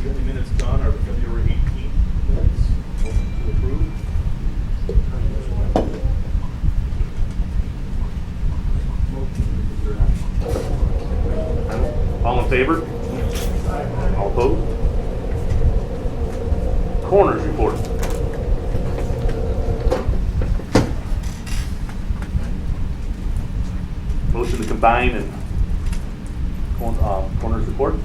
The only minutes done are the February 18th minutes. Motion to approve. All in favor? All opposed? Coroner's report. Motion to combine and coroner's report.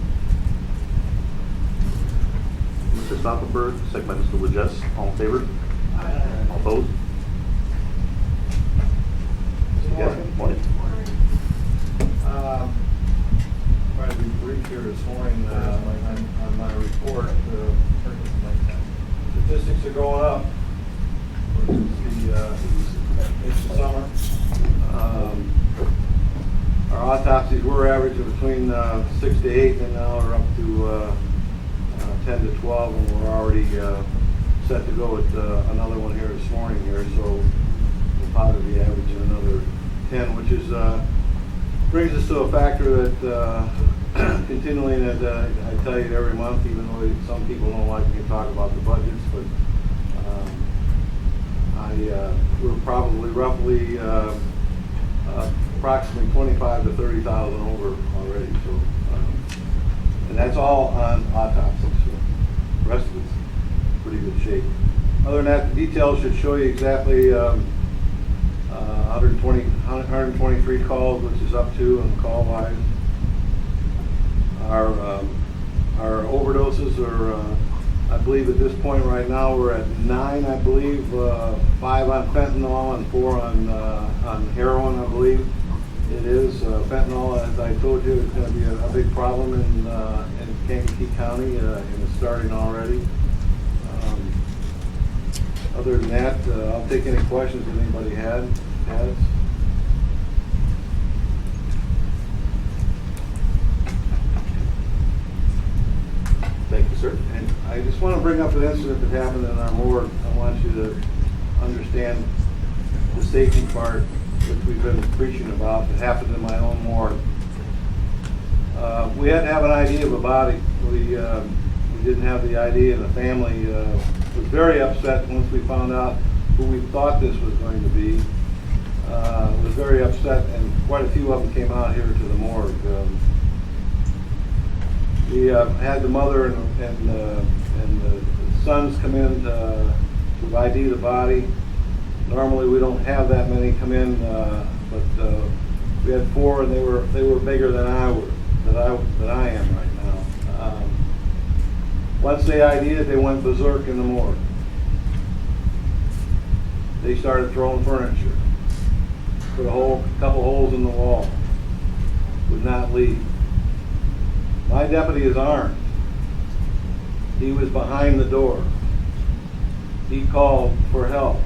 Mr. Stoppenberg, second by Mr. Wojcicki. All in favor? All opposed? Yes, morning. Try to be brief here this morning on my report. Statistics are going up. It's the summer. Our autopsies were averaging between 6 to 8, and now we're up to 10 to 12, and we're already set to go with another one here this morning here. So we'll probably be averaging another 10, which is brings us to a factor that continually that I tell you every month, even though some people don't like me to talk about the budgets, but we're probably roughly approximately 25 to 30,000 over already. So, and that's all on autopsies. So the rest of it's pretty good shape. Other than that, the details should show you exactly 123 calls, which is up to and call wise. Our overdoses are, I believe at this point right now we're at 9, I believe, 5 on fentanyl and 4 on heroin, I believe. It is fentanyl, as I told you, is going to be a big problem in Kankakee County, and it's starting already. Other than that, I'll take any questions that anybody has. Thank you, sir. And I just want to bring up an incident that happened in our morgue. I want you to understand the safety part, which we've been preaching about, that happened in my own morgue. We had to have an ID of a body. We didn't have the ID, and the family was very upset once we found out who we thought this was going to be. Was very upset, and quite a few of them came out here to the morgue. We had the mother and the sons come in to ID the body. Normally we don't have that many come in, but we had 4, and they were bigger than I am right now. Once they ID'd it, they went berserk in the morgue. They started throwing furniture, put a couple holes in the wall, would not leave. My deputy is armed. He was behind the door. He called for help.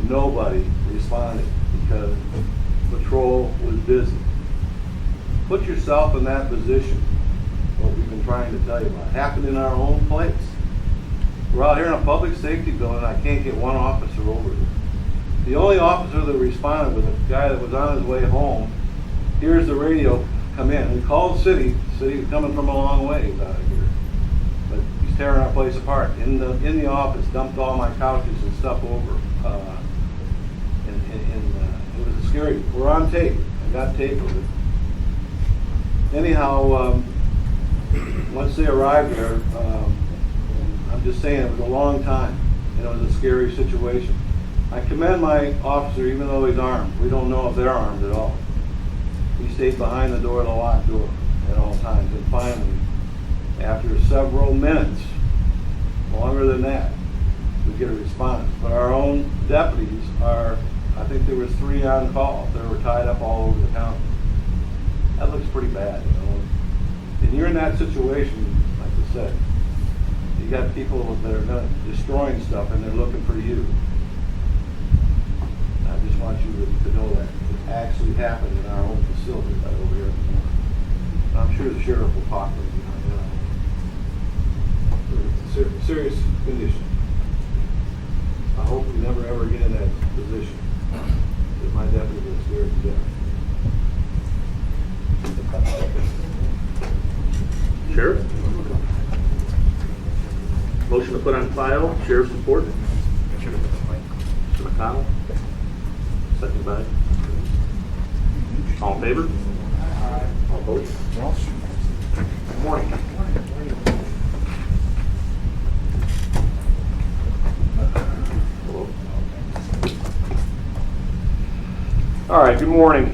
Nobody responded because patrol was busy. Put yourself in that position. What we've been trying to tell you about. It happened in our own place. We're out here in a public safety building. I can't get one officer over here. The only officer that responded was a guy that was on his way home. Here's the radio come in. We called the city. The city was coming from a long ways out of here. But he's tearing our place apart. In the office, dumped all my couches and stuff over. It was a scary. We're on tape. I got tape of it. Anyhow, once they arrived there, I'm just saying it was a long time, and it was a scary situation. I commend my officer, even though he's armed. We don't know if they're armed at all. He stayed behind the door, the locked door, at all times. And finally, after several minutes, longer than that, we get a response. But our own deputies I think there was 3 on call. They were tied up all over the county. That looks pretty bad, you know. And you're in that situation, like I said. You got people that are destroying stuff, and they're looking for you. I just want you to know that it actually happened in our own facility right over here. I'm sure the sheriff will talk with you. It's a serious condition. I hope we never ever get in that position. Because my deputy was scared to death. Sheriff? file, sheriff's report. Mr. McConnell. Second by. All in favor? All opposed? Good morning. Hello. All right, good morning.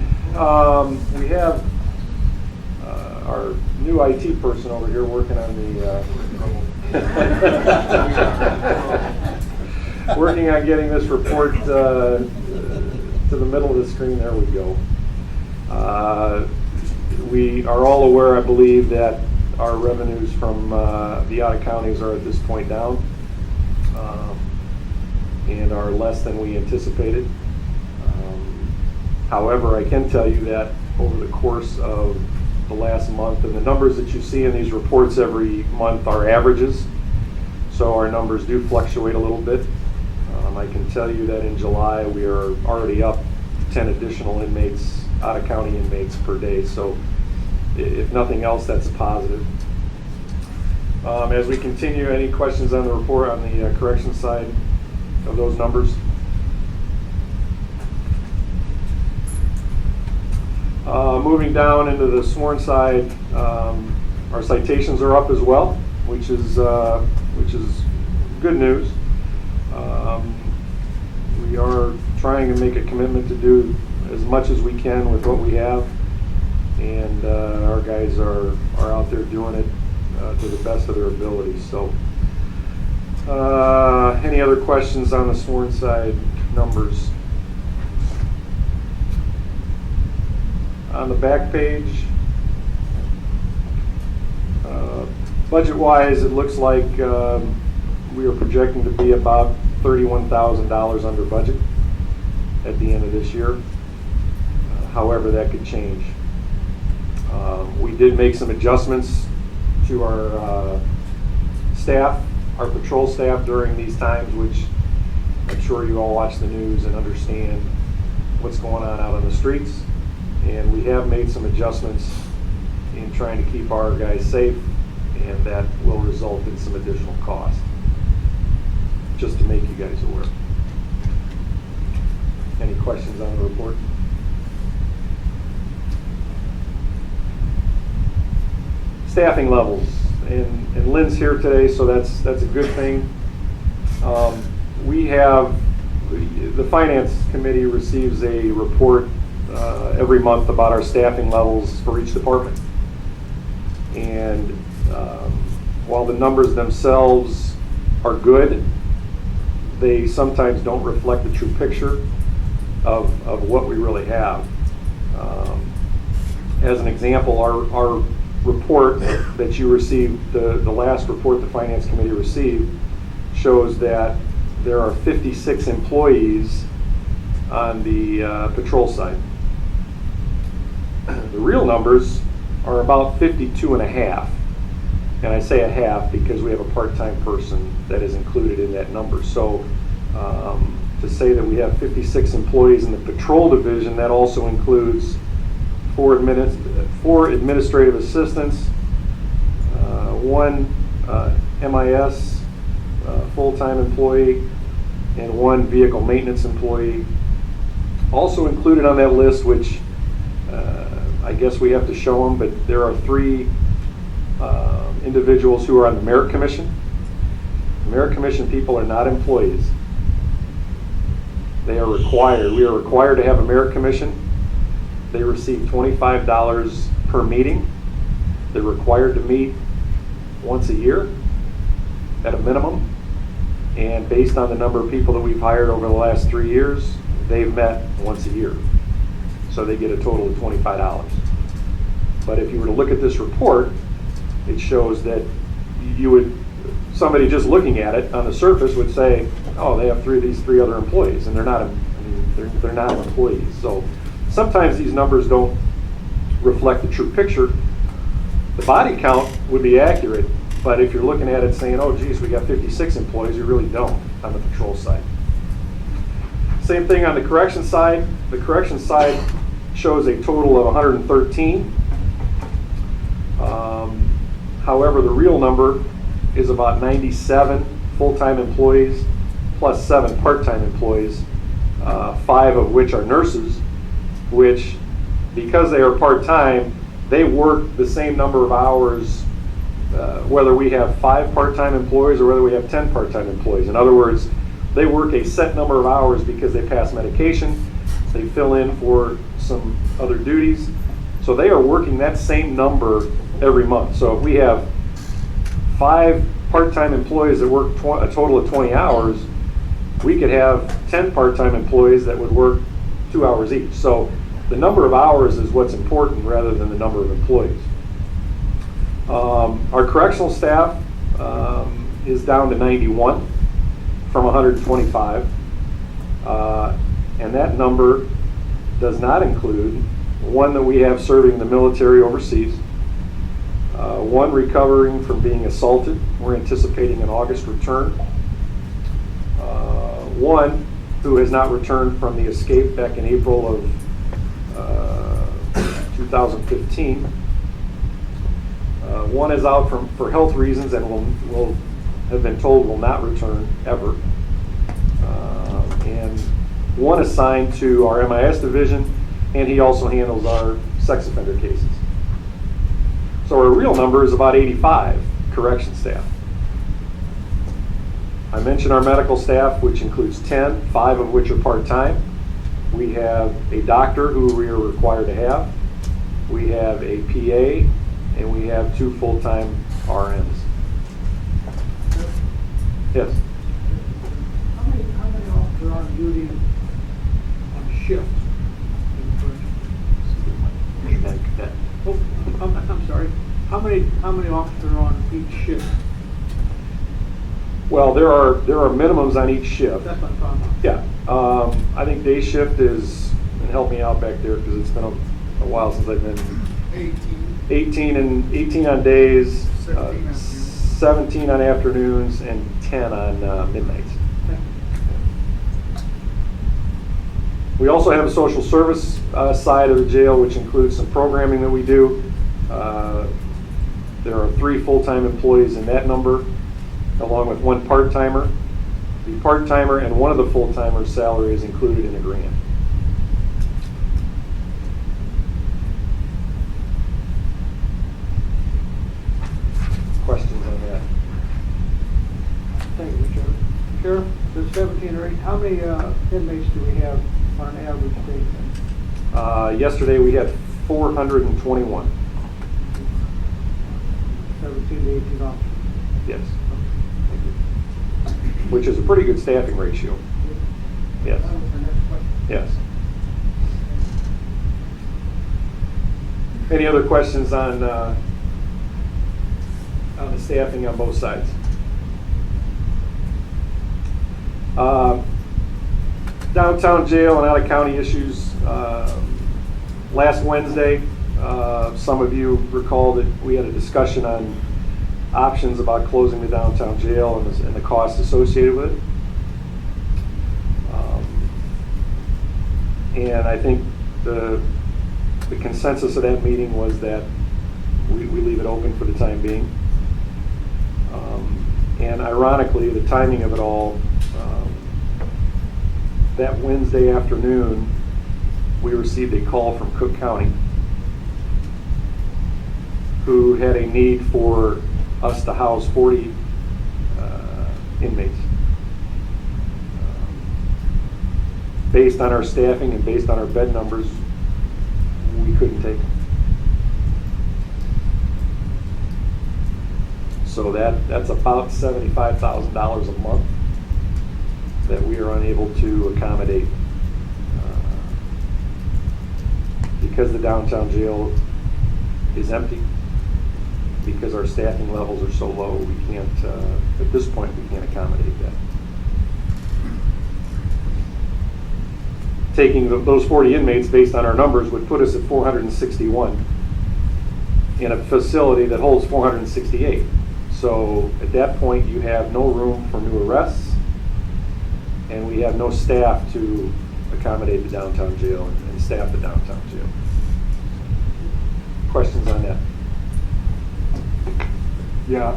We have our new IT person over here working on the working on getting this report to the middle of the screen. There we go. We are all aware, I believe, that our revenues from the out-of-counties are at this point down and are less than we anticipated. However, I can tell you that over the course of the last month, and the numbers that you see in these reports every month are averages, so our numbers do fluctuate a little bit. I can tell you that in July we are already up 10 additional inmates, out-of-county inmates per day, so if nothing else, that's a positive. As we continue, any questions on the report on the correction side of those numbers? Moving down into the sworn side, our citations are up as well, which is good news. We are trying to make a commitment to do as much as we can with what we have, and our guys are out there doing it to the best of their abilities. So, any other questions on the sworn side numbers? On the back page, budget-wise, it looks like we are projecting to be about $31,000 under budget at the end of this year. However, that could change. We did make some adjustments to our staff, our patrol staff during these times, which I'm sure you all watch the news and understand what's going on out on the streets. And we have made some adjustments in trying to keep our guys safe, and that will result in some additional cost. Just to make you guys aware. Any questions on the report? Staffing levels, and Lynn's here today, so that's a good thing. We have, the Finance Committee receives a report every month about our staffing levels for each department. And while the numbers themselves are good, they sometimes don't reflect the true picture of what we really have. As an example, our report that you received, the last report the Finance Committee received, shows that there are 56 employees on the patrol side. The real numbers are about 52 and a half. And I say a half because we have a part-time person that is included in that number. So to say that we have 56 employees in the patrol division, that also includes four administrative assistants, one MIS full-time employee, and one vehicle maintenance employee. Also included on that list, which I guess we have to show them, but there are 3 individuals who are on the Merit Commission. The Merit Commission people are not employees. They are required. We are required to have a Merit Commission. They receive $25 per meeting. They're required to meet once a year at a minimum. And based on the number of people that we've hired over the last 3 years, they've met once a year. So they get a total of $25. But if you were to look at this report, it shows that somebody just looking at it on the surface would say, oh, they have these three other employees, and they're not employees. So sometimes these numbers don't reflect the true picture. The body count would be accurate, but if you're looking at it saying, oh geez, we got 56 employees, you really don't on the patrol side. Same thing on the correction side. The correction side shows a total of 113. However, the real number is about 97 full-time employees plus 7 part-time employees, 5 of which are nurses, which, because they are part-time, they work the same number of hours whether we have 5 part-time employees or whether we have 10 part-time employees. In other words, they work a set number of hours because they pass medication, they fill in for some other duties, so they are working that same number every month. So if we have 5 part-time employees that work a total of 20 hours, we could have 10 part-time employees that would work 2 hours each. So the number of hours is what's important rather than the number of employees. Our correctional staff is down to 91 from 125, and that number does not include one that we have serving the military overseas, one recovering from being assaulted. We're anticipating an August return. One who has not returned from the escape back in April of 2015. One is out for health reasons and will have been told will not return ever. And one assigned to our MIS division, and he also handles our sex offender cases. So our real number is about 85 correction staff. I mentioned our medical staff, which includes 10, 5 of which are part-time. We have a doctor who we are required to have. We have a PA, and we have 2 full-time RNs. Yes? How many officers are on duty on shift? Oh, I'm sorry. How many officers are on each shift? Well, there are minimums on each shift. That's what I'm talking about. Yeah. I think day shift is, and help me out back there because it's been a while since I've been. 18 on days, 17 on afternoons, and 10 on midnights. We also have a social service side of the jail, which includes some programming that we do. There are 3 full-time employees in that number, along with 1 part-timer. The part-timer and one of the full-timers' salary is included in the grant. Questions on that? Thank you, Sheriff. Sheriff, there's 17 or 8. How many inmates do we have on an average day? Yesterday we had 421. 17 to 18 officers. Yes. Which is a pretty good staffing ratio. Yes. That was the next question. Yes. Any other questions on the staffing on both sides? Downtown jail and out-of-county issues. Last Wednesday, some of you recall that we had a discussion on options about closing the downtown jail and the costs associated with it. And I think the consensus of that meeting was that we leave it open for the time being. And ironically, the timing of it all, that Wednesday afternoon, we received a call from Cook County, who had a need for us to house 40 inmates. Based on our staffing and based on our bed numbers, we couldn't take them. So that's about $75,000 a month that we are unable to accommodate because the downtown jail is empty, because our staffing levels are so low. We can't, at this point, we can't accommodate that. Taking those 40 inmates based on our numbers would put us at 461 in a facility that holds 468. So at that point, you have no room for new arrests, and we have no staff to accommodate the downtown jail and staff the downtown jail. Questions on that? Yeah,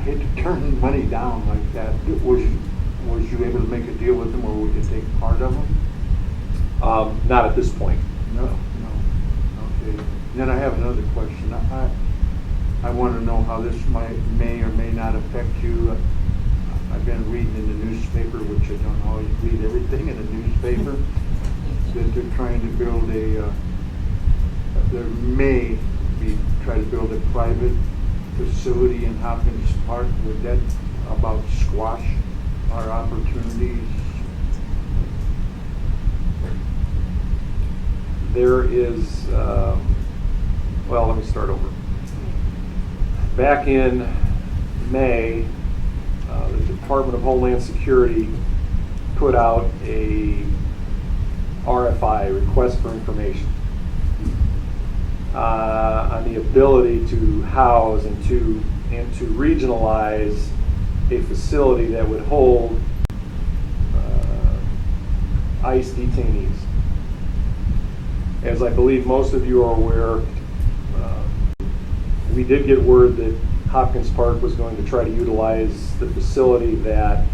hate to turn money down like that. Was you able to make a deal with them where we could take part of them? Not at this point. No. Okay. Then I have another question. I want to know how this may or may not affect you. I've been reading in the newspaper, which I don't always read everything in the newspaper, that they're trying to build try to build a private facility in Hopkins Park. Would that about squash our opportunities? There is, well, let me start over. Back in May, the Department of Homeland Security put out a RFI, request for information, on the ability to house and to regionalize a facility that would hold ICE detainees. As I believe most of you are aware, we did get word that Hopkins Park was going to try to utilize the facility that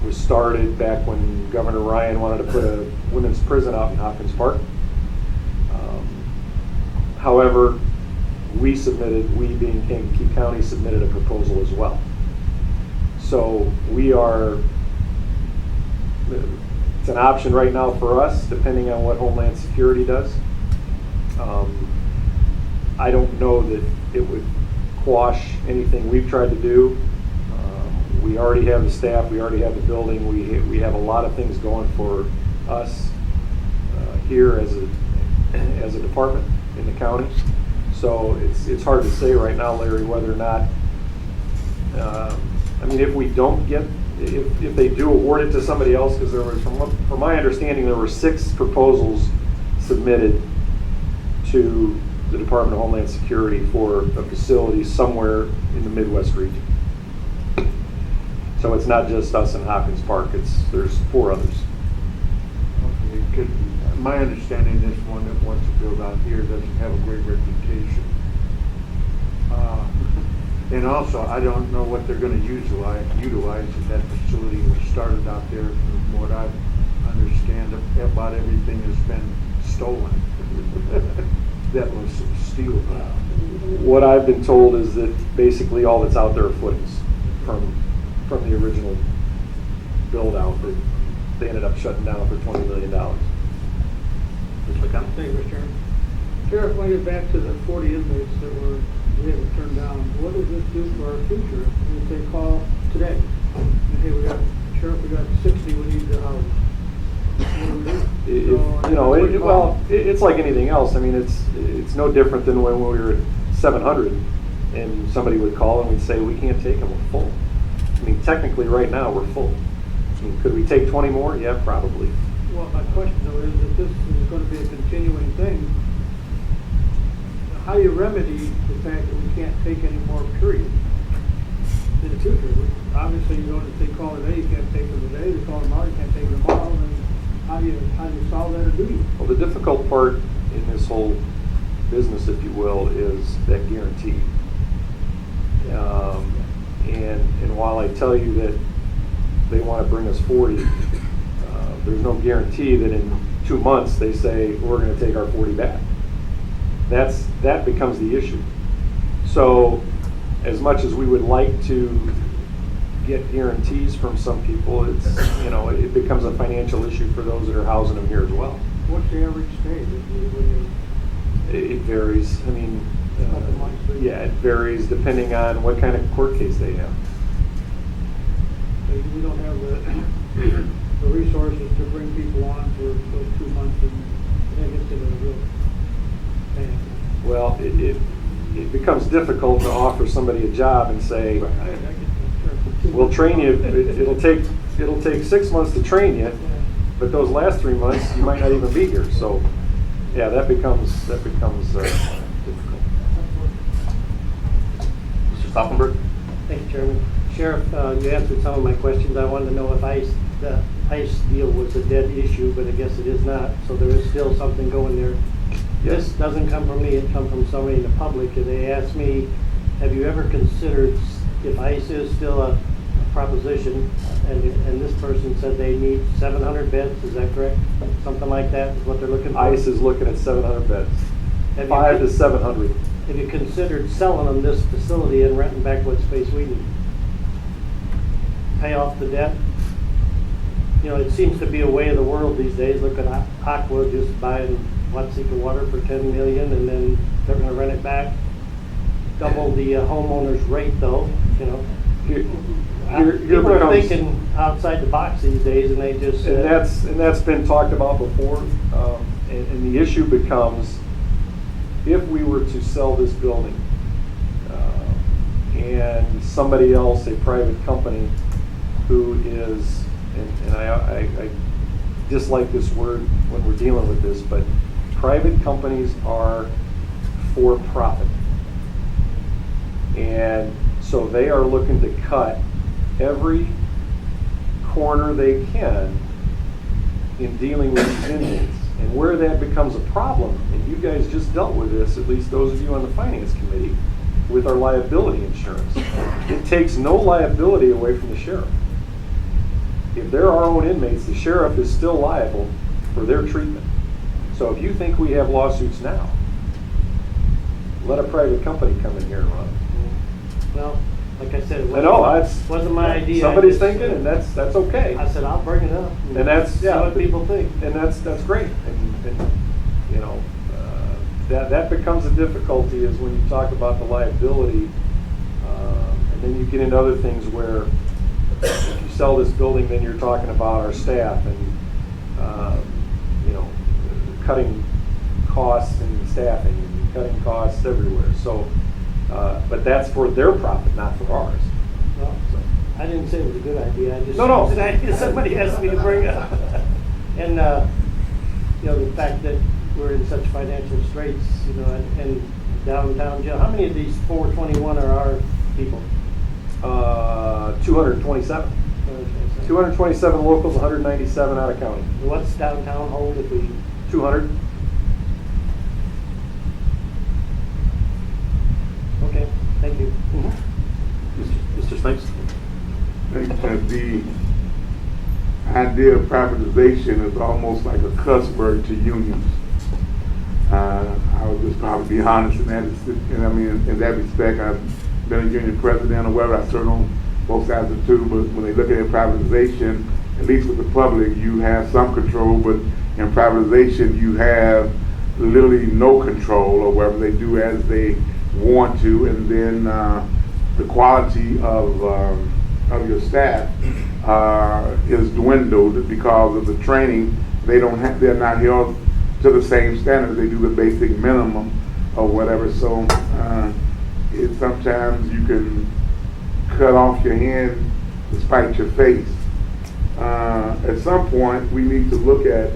was started back when Governor Ryan wanted to put a women's prison out in Hopkins Park. However, we being Kankakee County, submitted a proposal as well. So it's an option right now for us, depending on what Homeland Security does. I don't know that it would quash anything we've tried to do. We already have the staff, we already have the building, we have a lot of things going for us here as a department in the county. So it's hard to say right now, Larry, whether or not, if they do award it to somebody else, because there was, from my understanding, there were 6 proposals submitted to the Department of Homeland Security for a facility somewhere in the Midwest region. So it's not just us in Hopkins Park, there's 4 others. Okay, my understanding, this one that wants to build out here doesn't have a great reputation. And also, I don't know what they're going to utilize if that facility was started out there. From what I understand, about everything has been stolen. That was steel. What I've been told is that basically all that's out there are footings from the original build out that they ended up shutting down for $20 million. Mr. McConnell? Thank you, Mr. Chairman. Sheriff, when I get back to the 40 inmates that we haven't turned down, what does this do for our future if they call today? And, hey, Sheriff, we got 60, we need the house. It's like anything else. I mean, it's no different than when we were at 700 and somebody would call and we'd say, we can't take them, we're full. I mean, technically right now we're full. I mean, could we take 20 more? Yeah, probably. Well, my question though is that this is going to be a continuing thing. How do you remedy the fact that we can't take any more, period, in the future? Obviously, if they call today, you can't take them today. They call tomorrow, you can't take them tomorrow. And how do you solve that, or do you? Well, the difficult part in this whole business, if you will, is that guarantee. And while I tell you that they want to bring us 40, there's no guarantee that in 2 months they say we're going to take our 40 back. That becomes the issue. So as much as we would like to get guarantees from some people, it becomes a financial issue for those that are housing them here as well. What's the average stay? It varies. I mean, it varies depending on what kind of court case they have. We don't have the resources to bring people on for those 2 months and then get to the real thing. Well, it becomes difficult to offer somebody a job and say, we'll train you. It'll take 6 months to train you, but those last 3 months you might not even be here. So, yeah, that becomes difficult. Mr. Stauffenberg? Thank you, Chairman. Sheriff, you answered some of my questions. I wanted to know if the ICE deal was a dead issue, but I guess it is not. So there is still something going there. Yes. This doesn't come from me. It comes from somebody in the public, and they asked me have you ever considered, if ICE is still a proposition, and this person said they need 700 beds, is that correct? Something like that is what they're looking for? ICE is looking at 700 beds, Have you 5 to con- 700. Have you considered selling them this facility and renting back what space we need? Pay off the debt? You know, it seems to be a way of the world these days. Look at Aqua just buying Watsika Water for $10 million, and then they're gonna rent it back. Double the homeowner's rate though, you know. Here People are becomes- thinking outside the box these days, and they just. And that's been talked about before, and the issue becomes, if we were to sell this building, and somebody else, a private company, who is, and I dislike this word when we're dealing with this, but private companies are for profit. And so they are looking to cut every corner they can in dealing with these inmates. And where that becomes a problem, and you guys just dealt with this, at least those of you on the finance committee, with our liability insurance. It takes no liability away from the sheriff. If they're our own inmates, the sheriff is still liable for their treatment. So if you think we have lawsuits now, let a private company come in here and run it. Well, like I said, it I know, wasn't my idea. Somebody's thinking, and that's okay. I said, I'll bring it up. And that's, See yeah. what people think. And that's great. And you know, that becomes a difficulty is when you talk about the liability, and then you get into other things where if you sell this building, then you're talking about our staff and, you know, cutting costs and staffing and cutting costs everywhere. So, but that's for their profit, not for ours. Well, I didn't say it was a good idea. I just No. it was an idea somebody asked me to bring up. And you know, the fact that we're in such financial straits, you know, and downtown jail. How many of these 421 are our people? 227. 227 locals, 197 out of county. What's downtown hold if we? 200. Okay, thank you. Mr. Spinks? The idea of privatization is almost like a cuss word to unions. I would just probably be honest in that, and I mean, in that respect, I've been a union president or whatever. I served on both sides of the two, but when they look at privatization, at least with the public, you have some control, but in privatization, you have literally no control, or whatever they do as they want to, and then the quality of your staff is dwindled because of the training. They're not held to the same standards. They do the basic minimum or whatever. So sometimes you can cut off your hand to spite your face. At some point, we need to look at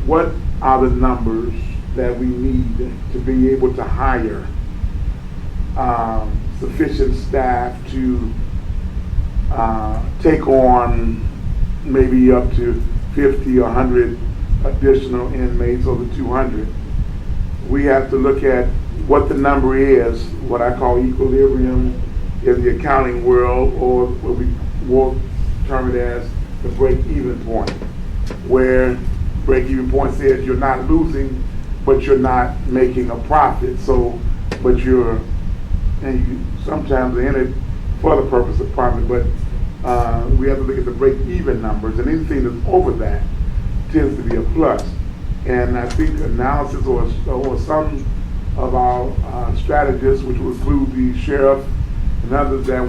what are the numbers that we need to be able to hire sufficient staff to take on maybe up to 50 or 100 additional inmates over 200. We have to look at what the number is, what I call equilibrium in the accounting world, or what we will term it as the break-even point, where break-even point says you're not losing, but you're not making a profit. So, but you sometimes are in it for the purpose of profit, but we have to look at the break-even numbers, and anything that's over that tends to be a plus. And I think analysis or some of our strategists, which will include the sheriff and others, that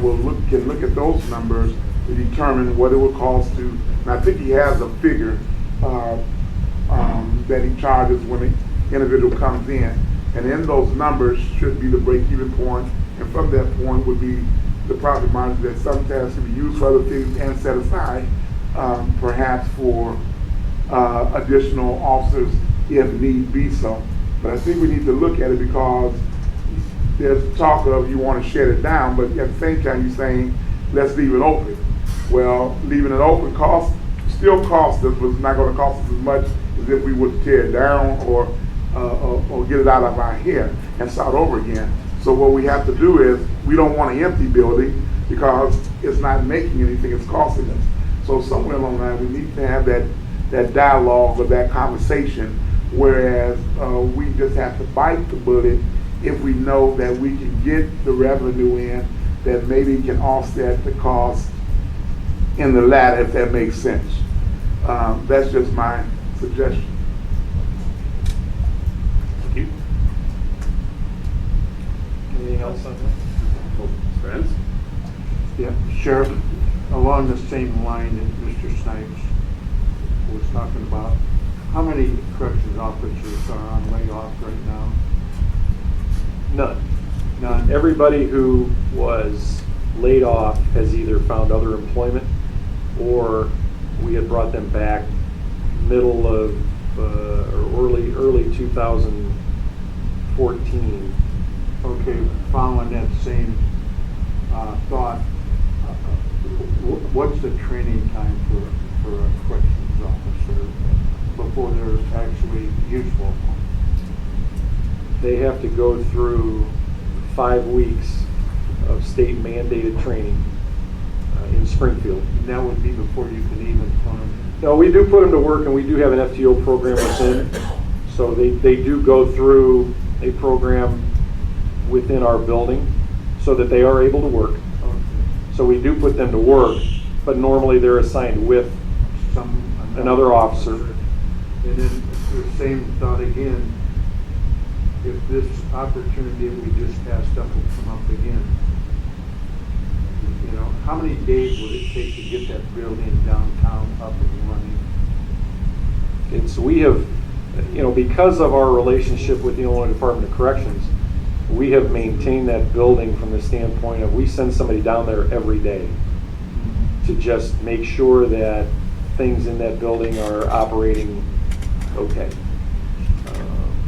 can look at those numbers to determine what it would cost to. And I think he has a figure that he charges when the individual comes in, and in those numbers should be the break-even point, and from that point would be the profit margin that sometimes can be used for other things and set aside, perhaps for additional officers if need be so. But I think we need to look at it because there's talk of you want to shut it down, but at the same time you're saying let's leave it open. Well, leaving it open still costs us, but it's not going to cost us as much as as if we would tear it down or get it out of our hair and start over again. So what we have to do is, we don't want an empty building because it's not making anything, it's costing us. So somewhere along the line, we need to have that dialogue or that conversation, whereas we just have to bite the bullet if we know that we can get the revenue in that maybe can offset the cost in the latter, if that makes sense. That's just my suggestion. Thank you. Anything else on that? Mr. Ennis? Yeah, Sheriff, along the same line that Mr. Snipes was talking about, how many corrections officers are on layoff right now? None. None? Everybody who was laid off has either found other employment, or we had brought them back middle of or early 2014. Okay, following that same thought, what's the training time for a corrections officer before they're actually useful? They have to go through 5 weeks of state mandated training in Springfield. And that would be before you can even put them. No, we do put them to work, and we do have an FTO program within. So they do go through a program within our building so that they are able to work. So we do put them to work, but normally they're assigned with another officer. And then the same thought again, if this opportunity that we just passed up will come up again, you know, how many days would it take to get that building downtown up and running? We have, because of our relationship with the Illinois Department of Corrections, we have maintained that building from the standpoint of, we send somebody down there every day to just make sure that things in that building are operating okay.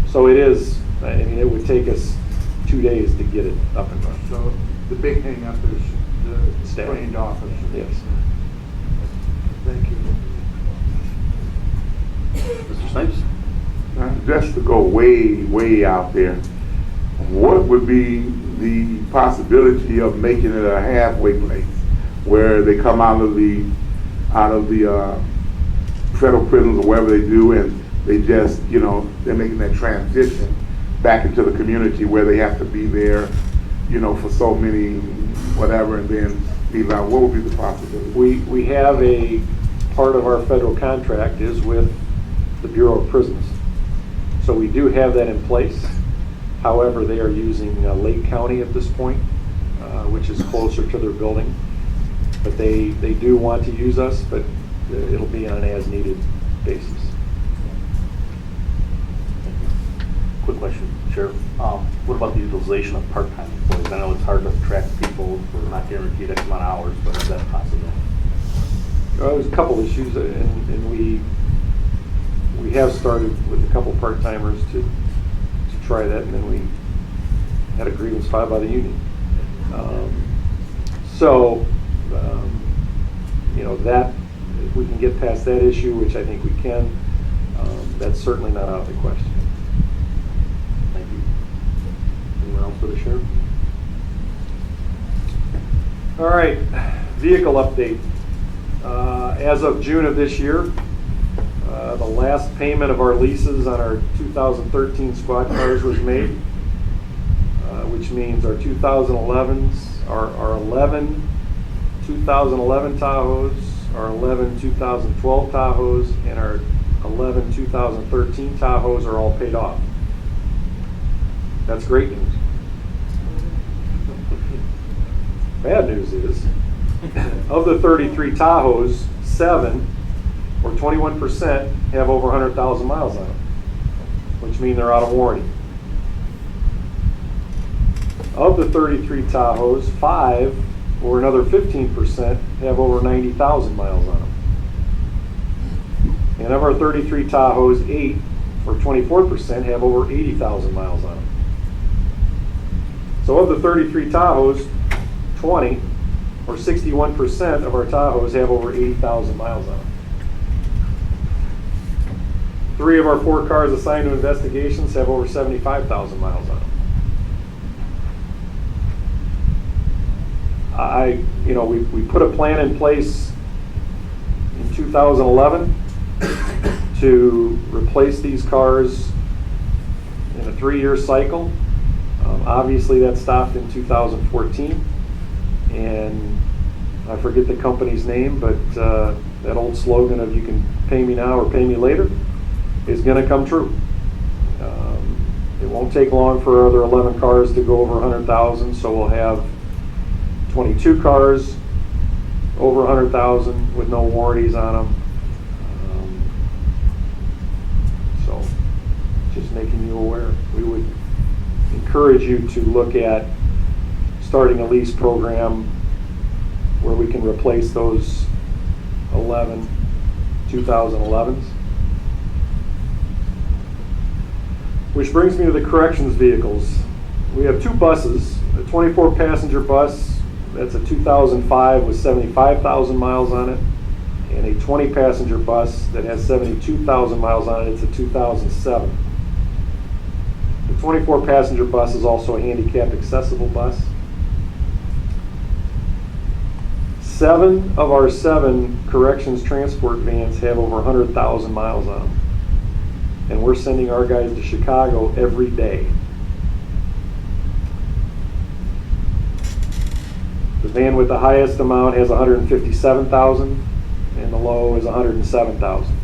So it is, it would take us 2 days to get it up and running. So the big hang up is the Staff. trained officer. Yes. Thank you. Mr. Snipes? Just to go way out there, what would be the possibility of making it a halfway place where they come out of the federal prisons or wherever they do, and they just, they're making that transition back into the community where they have to be there, for so many whatever, and then leave out? What would be the possibility? We have a part of our federal contract is with the Bureau of Prisons. So we do have that in place. However, they are using Lake County at this point, which is closer to their building. But they do want to use us, but it'll be on an as-needed basis. Quick question, Sheriff. What about the utilization of part-time employees? I know it's hard to attract people for not guaranteed X amount of hours, but is that possible? There's a couple issues, and we have started with a couple part-timers to try that, and then we had a grievance filed by the union. That, if we can get past that issue, which I think we can, that's certainly not out of the question. Thank you. Anyone else for the sheriff? All right, vehicle update. As of June of this year, the last payment of our leases on our 2013 squad cars was made, which means our 2011s, our 11 2011 Tahoes, our 11 2012 Tahoes, and our 11 2013 Tahoes are all paid off. That's great news. Bad news is, of the 33 Tahoes, 7 or 21% have over 100,000 miles on them, which means they're out of warranty. Of the 33 Tahoes, 5 or another 15% have over 90,000 miles on them. And of our 33 Tahoes, 8 or 24% have over 80,000 miles on them. So of the 33 Tahoes, 20 or 61% of our Tahoes have over 80,000 miles on them. 3 of our 4 cars assigned to investigations have over 75,000 miles on them. We put a plan in place in 2011 to replace these cars in a 3-year cycle. Obviously, that stopped in 2014, and I forget the company's name, but that old slogan of "you can pay me now or pay me later" is going to come true. It won't take long for our other 11 cars to go over 100,000, so we'll have 22 cars over 100,000 with no warranties on them. So, just making you aware. We would encourage you to look at starting a lease program where we can replace those 11 2011s. Which brings me to the corrections vehicles. We have 2 buses, a 24-passenger bus, that's a 2005 with 75,000 miles on it, and a 20-passenger bus that has 72,000 miles on it, it's a 2007. The 24-passenger bus is also a handicapped accessible bus. 7 of our 7 corrections transport vans have over 100,000 miles on them. And we're sending our guys to Chicago every day. The van with the highest amount has 157,000, and the low is 107,000.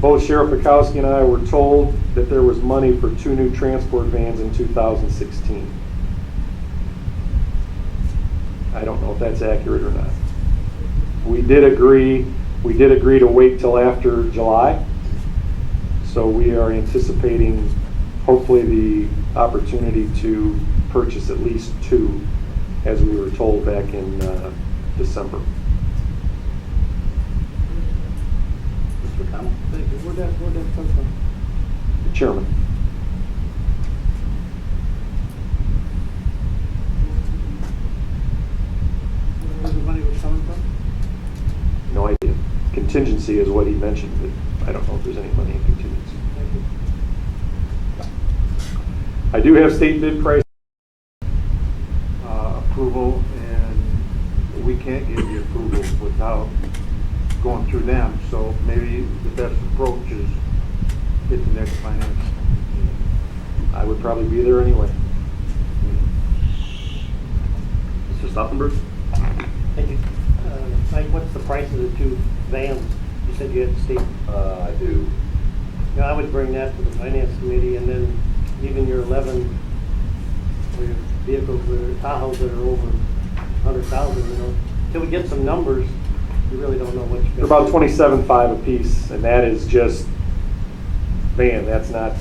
Both Sheriff Bukowski and I were told that there was money for 2 new transport vans in 2016. I don't know if that's accurate or not. We did agree to wait till after July. So we are anticipating hopefully the opportunity to purchase at least 2, as we were told back in December. Mr. Connell? Thank you. Where'd that come from? The chairman. Where the money was coming from? No idea. Contingency is what he mentioned, but I don't know if there's any money in contingency. Thank you. I do have state bid price. Approval, and we can't give you approval without going through them. So maybe the best approach is get the next finance. I would probably be there anyway. Mr. Stauffenberg? Thank you. Mike, what's the price of the 2 vans? You said you had state. I do. I would bring that to the finance committee, and then even your 11 or your vehicles that are Tahoes that are over 100,000, Till we get some numbers, we really don't know what you're They're about $27,500 a piece, and that is just van. That's not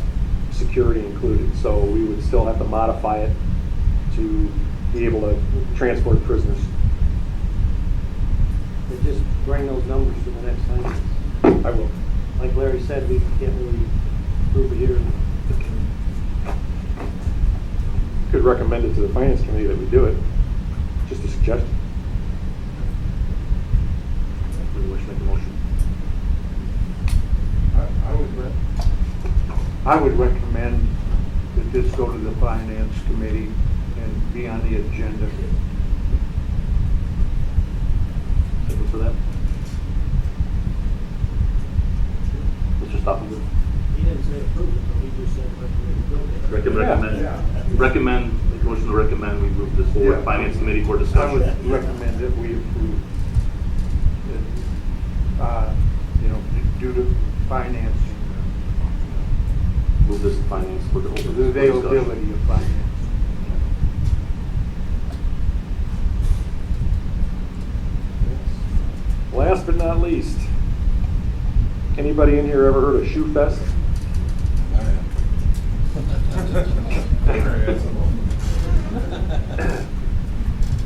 security included. So we would still have to modify it to be able to transport prisoners. But just bring those numbers to the next time. I will. Like Larry said, we can't really prove it here. Could recommend it to the finance committee that we do it. Just a suggestion. Anybody wish to make a motion? I would recommend that this go to the finance committee and be on the agenda. Second for that? Mr. Stauffenberg? He didn't say approve it, though. He just said Recommend, make a motion to recommend we move this forward, Yeah. finance committee for I discussion. would recommend that we approve, due to financing, Move this to finance for the the discussion. availability of finance. Last but not least, anybody in here ever heard of Shoe Fest?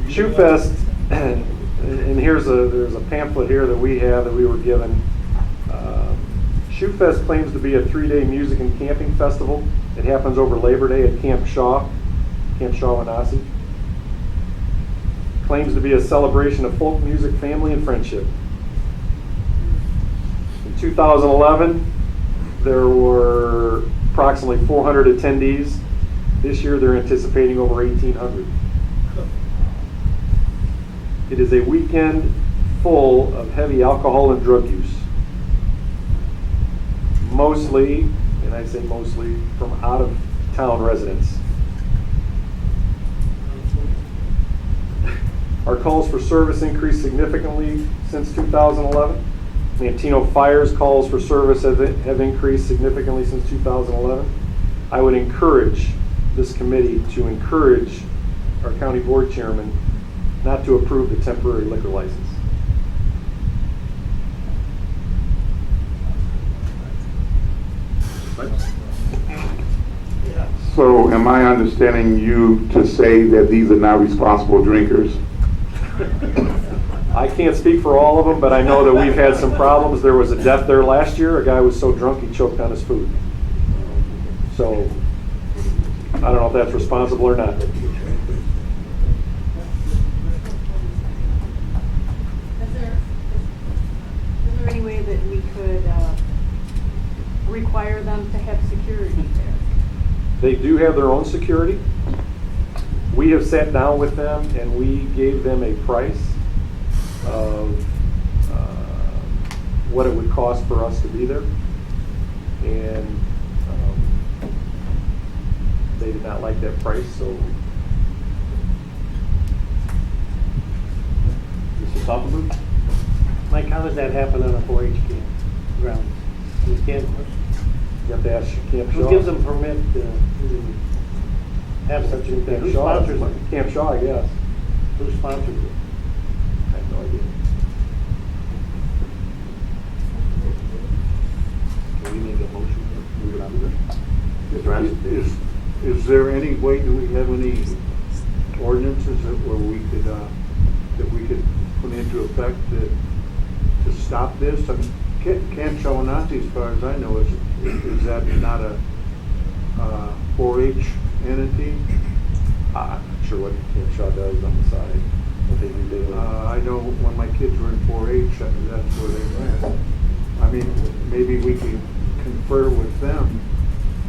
Shoe Fest, and there's a pamphlet here that we have that we were given. Shoe Fest claims to be a 3-day music and camping festival. It happens over Labor Day at Camp Shaw Wenatchee. Claims to be a celebration of folk music, family, and friendship. 2011, there were approximately 400 attendees. This year, they're anticipating over 1,800. It is a weekend full of heavy alcohol and drug use. Mostly, and I say mostly, from out-of-town residents. Our calls for service increased significantly since 2011. Mantino Fire's calls for service have increased significantly since 2011. I would encourage this committee to encourage our county board chairman not to approve the temporary liquor license. So am I understanding you to say that these are not responsible drinkers? I can't speak for all of them, but I know that we've had some problems. There was a death there last year. A guy was so drunk he choked on his food. So I don't know if that's responsible or not. Is there any way that we could require them to have security there? They do have their own security. We have sat down with them and we gave them a price of what it would cost for us to be there. And they did not like that price, so. Mr. Stoffenberg? Mike, how does that happen on a 4-H camp grounds? You can't, You have to ask Camp Shaw. who gives them permit to even have such an event? Who sponsors it? Camp Shaw, I guess. Who sponsors it? I have no idea. Can we make a motion to move it on to this? Mr. Anderson? Is there any way, do we have any ordinances where we could, that we could put into effect to stop this? I mean, Camp Shawanati, as far as I know, is that not a 4-H entity? I'm not sure what Camp Shaw does on the side, what they do daily. I know when my kids were in 4-H, that's where they went. I mean, maybe we could confer with them,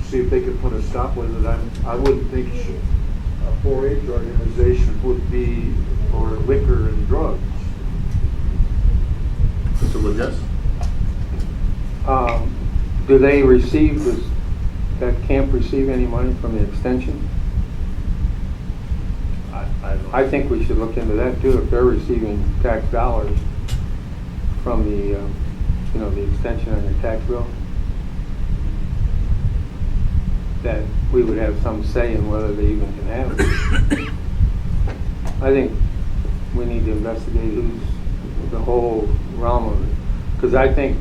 see if they could put a stop with it. I wouldn't think a 4-H organization would be for liquor and drugs. Mr. Legess? Do they receive, does that camp receive any money from the extension? I think we should look into that too, if they're receiving tax dollars from the, the extension on their tax bill. That we would have some say in whether they even can have it. I think we need to investigate who's the whole realm of it. Because I think,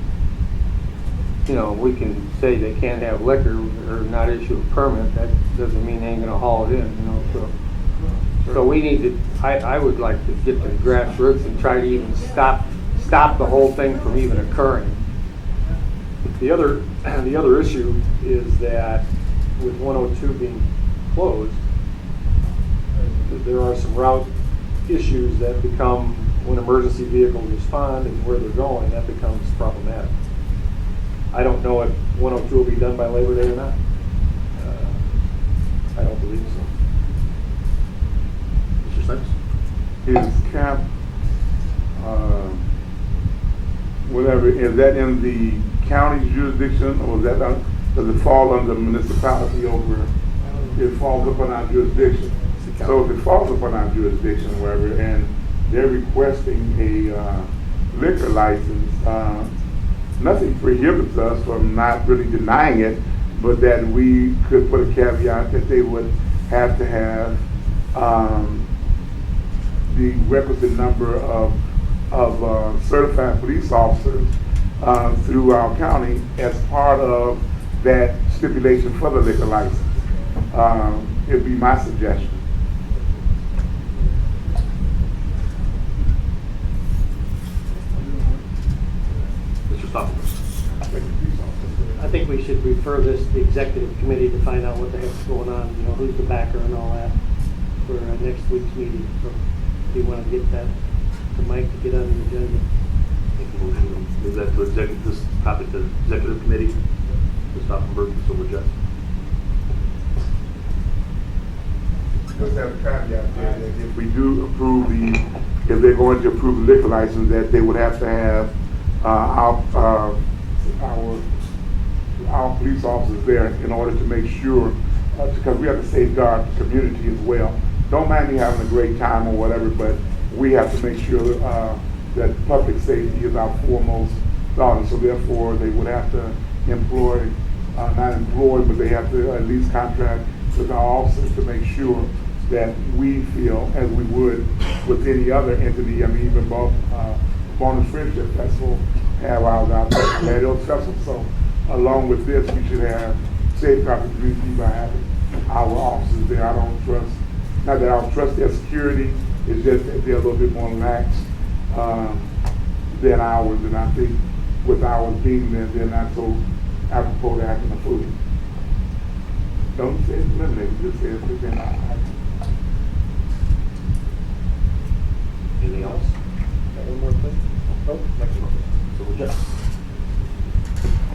we can say they can't have liquor or not issue a permit. That doesn't mean they ain't gonna haul it in, So we need to, I would like to get to the grassroots and try to even stop the whole thing from even occurring. The other issue is that with 102 being closed, there are some route issues that become, when emergency vehicles respond and where they're going, that becomes problematic. I don't know if 102 will be done by Labor Day or not. I don't believe so. Mr. Sykes? Is camp, whatever, is that in the county's jurisdiction, or is that, does it fall under municipality over, it falls upon our jurisdiction? So if it falls upon our jurisdiction, wherever, and they're requesting a liquor license, nothing prohibits us from not really denying it, but that we could put a caveat that they would have to have the requisite number of certified police officers through our county as part of that stipulation for the liquor license. It'd be my suggestion. Mr. Stoffenberg? I think we should refer this to the executive committee to find out what the heck's going on, who's the backer and all that for next week's meeting. So if you want to get that to Mike to get on the agenda. Make a motion. Is that to executive, this topic to executive committee? Ms. Stauffenberg, Mr. Wojcik? Just have a caveat there that if we do approve if they're going to approve the liquor license, that they would have to have our police officers there in order to make sure, because we have to safeguard the community as well. Don't mind me having a great time or whatever, but we have to make sure that public safety is our foremost thought, and so therefore they would have to employ, not employ, but they have to at least contract with our officers to make sure that we feel as we would with any other entity. I mean, even both Bonus Friendship Festival have ours out there, Patio Festival. So along with this, we should have safeguard the community by having our officers there. I don't trust, not that I don't trust their security, it's just that they're a little bit more lax than ours, and I think with ours being there, they're not so apropos to acting a fool. Don't say it's eliminated, just say it's they're not acting. Anything else? Got one more thing? Oh, next one. Mr.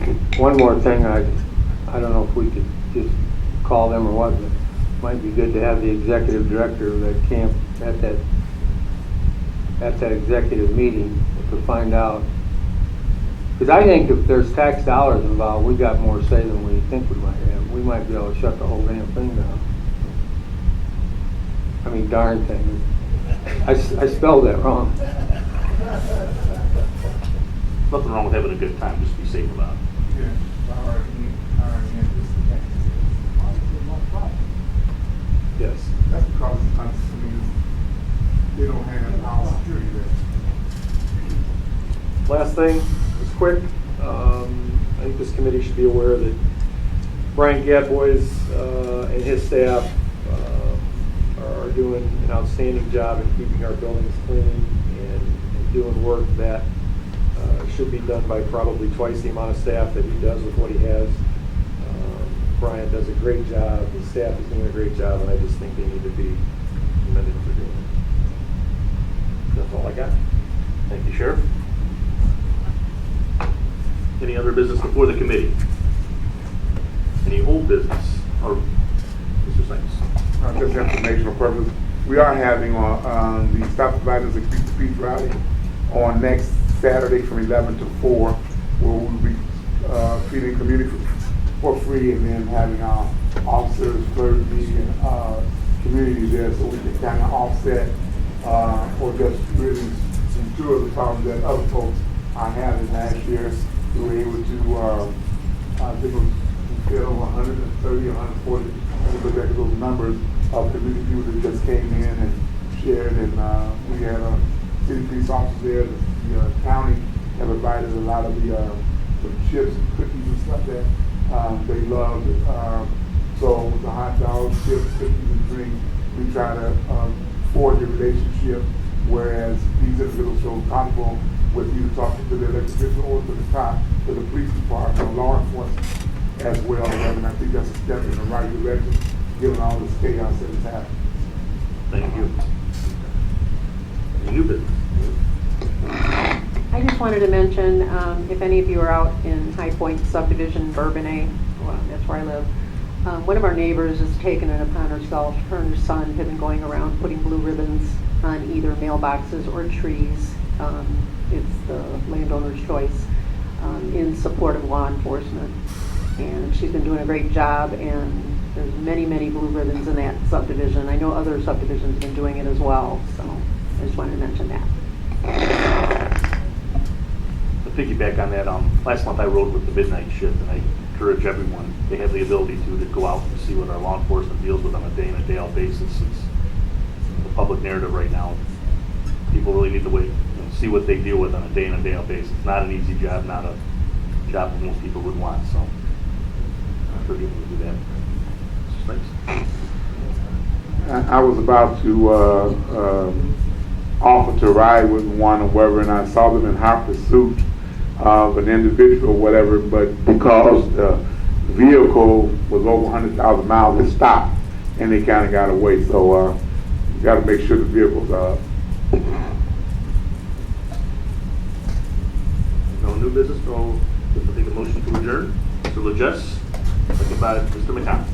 Wojcik? One more thing, I don't know if we could just call them or what, but it might be good to have the executive director of that camp at that executive meeting to find out. Because I think if there's tax dollars involved, we got more say than we think we might have. We might be able to shut the whole damn thing down. I mean, darn thing. I spelled that wrong. Nothing wrong with having a good time, just be safe about it. Yes. That's because they don't have our security there. Last thing, just quick, I think this committee should be aware that Brian Gadbois and his staff are doing an outstanding job in keeping our buildings clean and doing work that should be done by probably twice the amount of staff that he does with what he has. Brian does a great job, his staff is doing a great job, and I just think they need to be commended for doing it. That's all I got. Thank you, Sheriff. Any other business before the committee? Any old business? Or Mr. Sykes? Just informational purpose. We are having the Stop the Violence and Keep the Peace rally on next Saturday from 11 to 4, where we'll be feeding community for free, and then having our officers, clergy, and community there, so we can kind of offset or just really ensure the problems that other folks are having. Last year, we were able to, I think it was over 130, 140, look back at those numbers of community people that just came in and shared, and we had a city police officer there. The county have invited a lot of the chips and cookies and stuff that they loved. So with the hot dogs, chips, cookies, and drinks, we try to forge a relationship, whereas these individuals feel comfortable with you talking to the elected official or to the top, to the police department or law enforcement as well. And I think that's a step in the right direction, given all this chaos that is happening. Thank you. Any new business? I just wanted to mention, if any of you are out in High Point subdivision, Bourbonnais, well, that's where I live, one of our neighbors has taken it upon herself. Her and her son have been going around putting blue ribbons on either mailboxes or trees. It's the landowner's choice, in support of law enforcement. And she's been doing a great job, and there's many, many blue ribbons in that subdivision. I know other subdivisions have been doing it as well, so I just wanted to mention that. To piggyback on that, last month I rode with the midnight shift, and I encourage everyone, they have the ability to go out and see what our law enforcement deals with on a day in and day out basis. It's the public narrative right now. People really need to wait and see what they deal with on a day in and day out basis. It's not an easy job, not a job that most people would want, so I encourage people to do that. Thanks. I was about to offer to ride with one or whatever, and I saw them in hot pursuit of an individual or whatever, but because the vehicle was over 100,000 miles, it stopped, and they kind of got away. So you got to make sure the vehicle's up. No new business, so we'll take a motion to adjourn. Mr. Legess, second by Mr. McConnell.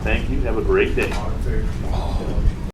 Thank you, have a great day. All in favor?